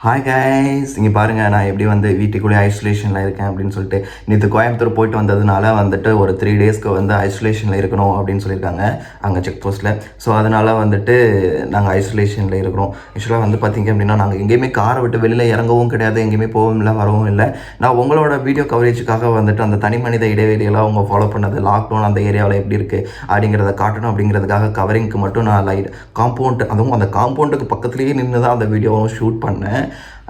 Hi guys, இங்கே பாருங்கள் நான் எப்படி வந்து வீட்டுக்குள்ளே ஐசோலேஷனில் இருக்கேன் அப்படின்னு சொல்லிட்டு. நேற்று கோயம்புத்தூர் போயிட்டு வந்ததுனால வந்துட்டு ஒரு 3 டேஸ்க்கு வந்து ஐசோலேஷனில் இருக்கணும் அப்படின்னு சொல்லியிருக்காங்க அங்கே செக் போஸ்ட்டில். ஸோ அதனால் வந்துட்டு நாங்கள் ஐசோலேஷனில் இருக்கிறோம். ஆக்சுவலாக வந்து பார்த்திங்க அப்படின்னா நாங்கள் எங்கேயுமே காரை விட்டு வெளியில் இறங்கவும் கிடையாது, எங்கேயுமே போகவும் இல்லை, வரவும் இல்லை. நான் உங்களோட வீடியோ கவரேஜுக்காக வந்துட்டு அந்த தனி மனித இடைவெளியெல்லாம் அவங்க ஃபாலோ பண்ணது, லாக்டவுன் அந்த ஏரியாவில் எப்படி இருக்குது அப்படிங்கிறத காட்டணும் அப்படிங்கிறதுக்காக கவரிங்க்கு மட்டும் நான் காம்பவுண்ட், அதுவும் அந்த காம்பவுண்டுக்கு பக்கத்துலேயே நின்று தான் அந்த வீடியோவும் ஷூட் பண்ணேன்.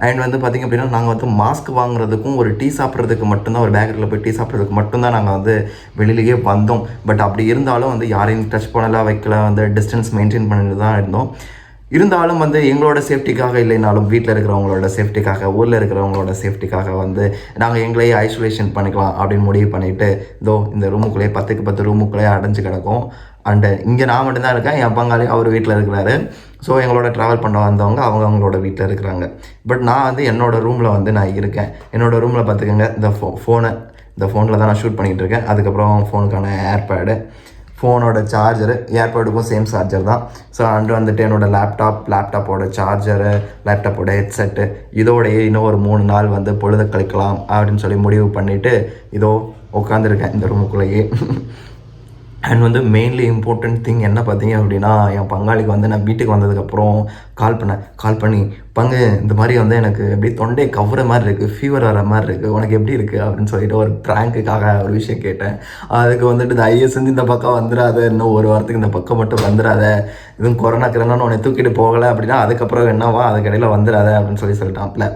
அண்ட் வந்து பார்த்திங்க அப்படின்னா நாங்கள் வந்து மாஸ்க் வாங்குறதுக்கும் ஒரு டீ சாப்பிட்றதுக்கு மட்டும்தான், ஒரு பேக்கரியில் போய் டீ சாப்பிட்றதுக்கு மட்டும்தான் நாங்கள் வந்து வெளியிலேயே வந்தோம். பட் அப்படி இருந்தாலும் வந்து யாரையும் டச் பண்ணலாம், வைக்கல, வந்து டிஸ்டன்ஸ் மெயின்டைன் பண்ணிட்டு தான் இருந்தோம். இருந்தாலும் வந்து எங்களோட சேஃப்டிக்காக இல்லைனாலும் வீட்டில் இருக்கிறவங்களோட சேஃப்டிக்காக, ஊரில் இருக்கிறவங்களோட சேஃப்டிக்காக வந்து நாங்கள் எங்களையே ஐசோலேஷன் பண்ணிக்கலாம் அப்படின்னு முடிவு பண்ணிவிட்டு இந்த ரூமுக்குள்ளேயே 10க்கு 10 ரூமுக்குள்ளேயே அடைஞ்சு கிடக்கும். அண்டு இங்கே நான் மட்டும்தான் இருக்கேன், என் பங்காளி அவர் வீட்டில் இருக்கிறாரு. ஸோ எங்களோட ட்ராவல் பண்ண வந்தவங்க அவங்களோட வீட்டில் இருக்கிறாங்க. பட் நான் வந்து என்னோடய ரூமில் வந்து நான் இருக்கேன். என்னோடய ரூமில் பார்த்துக்கோங்க, இந்த ஃபோனில் தான் நான் ஷூட் பண்ணிகிட்டு இருக்கேன். அதுக்கப்புறம் ஃபோனுக்கான ஏர்பேடு, ஃபோனோட சார்ஜரு, ஏர்பேடுக்கும் சேம் சார்ஜர் தான். ஸோ அண்டு வந்துட்டு என்னோடய லேப்டாப்போட சார்ஜரு, லேப்டாப்போட ஹெட்செட்டு, இதோடையே இன்னும் ஒரு 3 நாள் வந்து பொழுத கழிக்கலாம் அப்படின்னு சொல்லி முடிவு பண்ணிவிட்டு உட்காந்துருக்கேன் இந்த ரூமுக்குள்ளேயே. அண்ட் வந்து மெயின்லி இம்பார்ட்டன்ட் திங் என்ன பார்த்தீங்க அப்படின்னா, என் பங்காளிக்கு வந்து நான் வீட்டுக்கு வந்ததுக்கப்புறம் கால் பண்ணி பங்கு இந்த மாதிரி வந்து எனக்கு எப்படி தொண்டை கவுற மாதிரி இருக்குது, ஃபீவர் வர மாதிரி இருக்குது, உனக்கு எப்படி இருக்குது அப்படின்னு சொல்லிட்டு ஒரு ப்ராங்குக்காக ஒரு விஷயம் கேட்டேன். அதுக்கு வந்துட்டு தயவு செஞ்சு இந்த பக்கம் வந்துடாத, இன்னும் ஒரு வாரத்துக்கு இந்த பக்கம் மட்டும் வந்துடாத, இதுவும் கொரோனாக்கு உன்னை தூக்கிட்டு போகலை அப்படின்னா அதுக்கப்புறம் என்னவா அதுக்கடையில் வந்துடாத அப்படின்னு சொல்லிட்டாப்ல.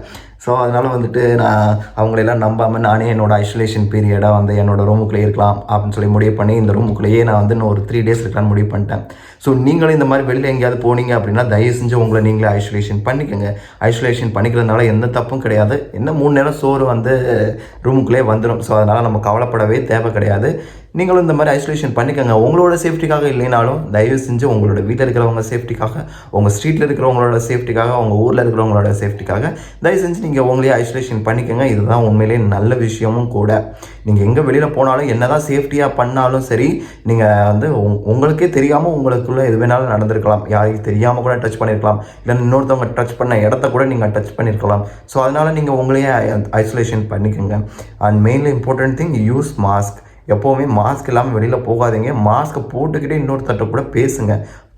ஸோ அதனால் வந்துட்டு நான் அவங்களெல்லாம் நம்பாமல் நானே என்னோடய ஐசோலேஷன் பீரியடாக வந்து என்னோடய ரூமுக்குள்ளே இருக்கலாம் அப்படின்னு சொல்லி முடிவு பண்ணி இந்த ரூமுக்குள்ளேயே நான் வந்து இன்னும் ஒரு 3 டேஸ் இருக்கலான்னு முடிவு பண்ணிட்டேன். ஸோ நீங்களும் இந்த மாதிரி வெளியில் எங்கேயாவது போனீங்க அப்படின்னா தயவு செஞ்சு உங்களை நீங்களே ஐசோலேஷன் பண்ணிக்கோங்க. ஐசோலேஷன் பண்ணிக்கிறதுனால எந்த தப்பும் கிடையாது. என்ன 3 நேரம் சோறு வந்து ரூமுக்குள்ளே வந்துடும். ஸோ அதனால் நம்ம கவலைப்படவே தேவை கிடையாது. நீங்களும் இந்த மாதிரி ஐசோலேஷன் பண்ணிக்கோங்க. உங்களோட சேஃப்டிக்காக இல்லைனாலும் தயவு செஞ்சு உங்களோட வீட்டில் இருக்கிறவங்க சேஃப்டிக்காக, உங்கள் ஸ்ட்ரீட்டில் இருக்கிறவங்களோட சேஃப்டிக்காக, உங்கள் ஊரில் இருக்கிறவங்களோட சேஃப்டிக்காக தயவு செஞ்சு நீங்கள் உங்களையே ஐசோலேஷன் பண்ணிக்கோங்க. இதுதான் உண்மையிலே நல்ல விஷயமும் கூட. நீங்கள் எங்கே வெளியில் போனாலும் என்ன தான் சேஃப்டியாக பண்ணாலும் சரி, நீங்கள் வந்து உங்களுக்கே தெரியாமல் உங்களுக்குள்ளே எது வேணாலும் நடந்திருக்கலாம். யாருக்கு தெரியாமல் கூட டச் பண்ணியிருக்கலாம், இல்லை இன்னொருத்தவங்க டச் பண்ண இடத்த கூட நீங்கள் டச் பண்ணியிருக்கலாம். ஸோ அதனால் நீங்கள் உங்களையே ஐசோலேஷன் பண்ணிக்கோங்க. And mainly important thing, use mask. எப்போவுமே மாஸ்க் இல்லாமல் வெளியில் போகாதீங்க. மாஸ்க்கை போட்டுக்கிட்டே இன்னொருத்தட்ட கூட பேசுங்க.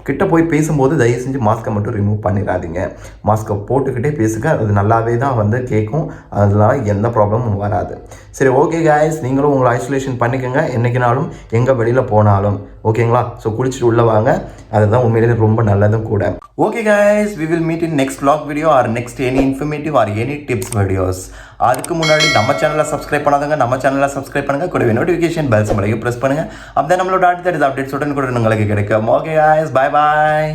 கிட்ட போய் பேசும்போது தயவு செஞ்சு மாஸ்க்கை மட்டும் ரிமூவ் பண்ணிடாதீங்க. மாஸ்க்கை போட்டுக்கிட்டே பேசுங்க, அது நல்லாவே தான் வந்து கேட்கும். அதனால் எந்த ப்ராப்ளமும் வராது. சரி, ஓகே கைஸ், நீங்களும் உங்களை ஐசோலேஷன் பண்ணிக்கோங்க என்றைக்குனாலும், எங்கே வெளியில் போனாலும். ஓகேங்களா? ஸோ குளிச்சுட்டு உள்ளே வாங்க, அதுதான் உண்மையிலேயே ரொம்ப நல்லதும் கூட. Okay guys, we will meet in next vlog video or next any informative or any tips videos. அதுக்கு முன்னாடி நம்ம சேனலை சப்ஸ்கிரைப் பண்ணாதவங்க நம்ம சேனலை சப்ஸ்கிரைப் பண்ணுங்கள். கூடவே நோட்டிஃபிகேஷன் பெல் சிம்பலையும் ப்ரெஸ் பண்ணுங்கள். அப்படியே நம்மளோட அடுத்த அப்டேட்ஸ் உடனே கூட உங்களுக்கு கிடைக்கும். Okay guys, bye bye.